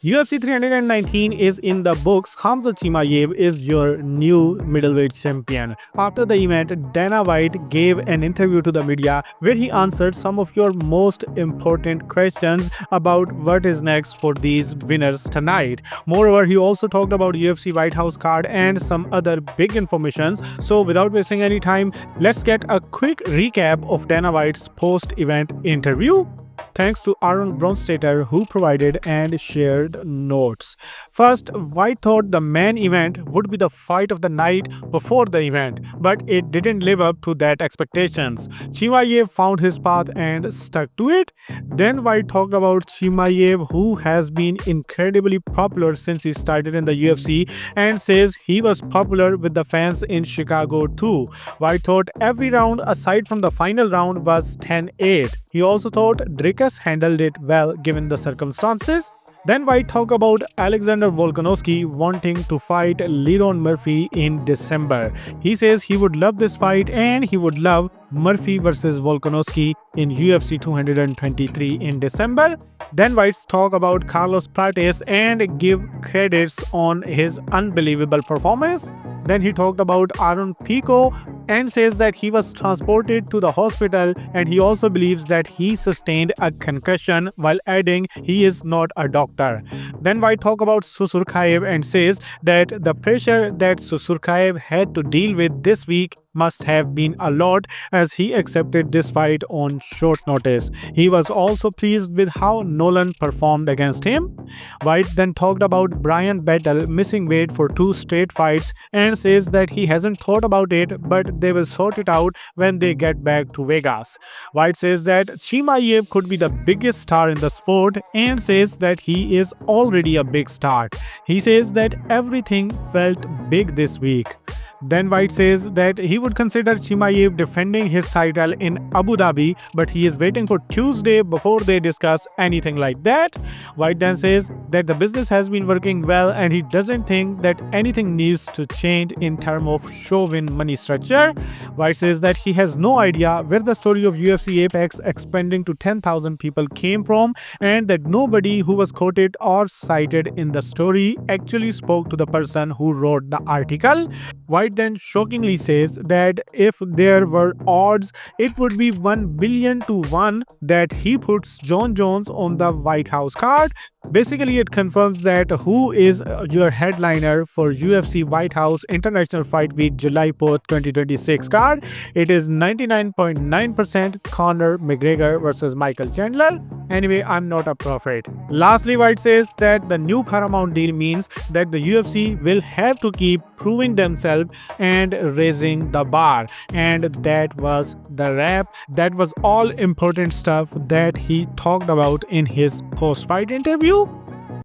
UFC 319 is in the books. Khamzat Chimaev is your new middleweight champion. After the event, Dana White gave an interview to the media where he answered some of your most important questions about what is next for these winners tonight. Moreover, he also talked about UFC White House card and some other big informations. So without wasting any time, let's get a quick recap of Dana White's post-event interview. Thanks to Aaron Bronstetter who provided and shared notes. First, White thought the main event would be the fight of the night before the event, but it didn't live up to that expectations. Chimaev found his path and stuck to it. Then White talked about Chimaev, who has been incredibly popular since he started in the UFC, and says he was popular with the fans in Chicago too. White thought every round aside from the final round was 10-8. He also thought Dricus handled it well given the circumstances. Then White talked about Alexander Volkanovski wanting to fight Leron Murphy in December. He says he would love this fight and he would love Murphy versus Volkanovski in UFC 223 in December. Then White talked about Carlos Prates and give credits on his unbelievable performance. Then he talked about Aaron Pico and says that he was transported to the hospital and he also believes that he sustained a concussion while adding he is not a doctor. Then White talk about Susurkaev and says that the pressure that Susurkaev had to deal with this week must have been a lot as he accepted this fight on short notice. He was also pleased with how Nolan performed against him. White then talked about Brian Battle missing weight for 2 straight fights and says that he hasn't thought about it but they will sort it out when they get back to Vegas. White says that Chimaev could be the biggest star in the sport and says that he is already a big star. He says that everything felt big this week. Then White says that he would consider Chimaev defending his title in Abu Dhabi, but he is waiting for Tuesday before they discuss anything like that. White then says that the business has been working well and he doesn't think that anything needs to change in terms of show-win money structure. White says that he has no idea where the story of UFC Apex expanding to 10,000 people came from and that nobody who was quoted or cited in the story actually spoke to the person who wrote the article. White then shockingly says that if there were odds, it would be 1 billion to 1 that he puts Jon Jones on the White House card. Basically, it confirms that who is your headliner for UFC White House International Fight Week July 4th, 2026 card. It is 99.9% Conor McGregor versus Michael Chandler. Anyway, I'm not a prophet. Lastly, White says that the new Paramount deal means that the UFC will have to keep proving themselves and raising the bar. And that was the wrap. That was all important stuff that he talked about in his post-fight interview.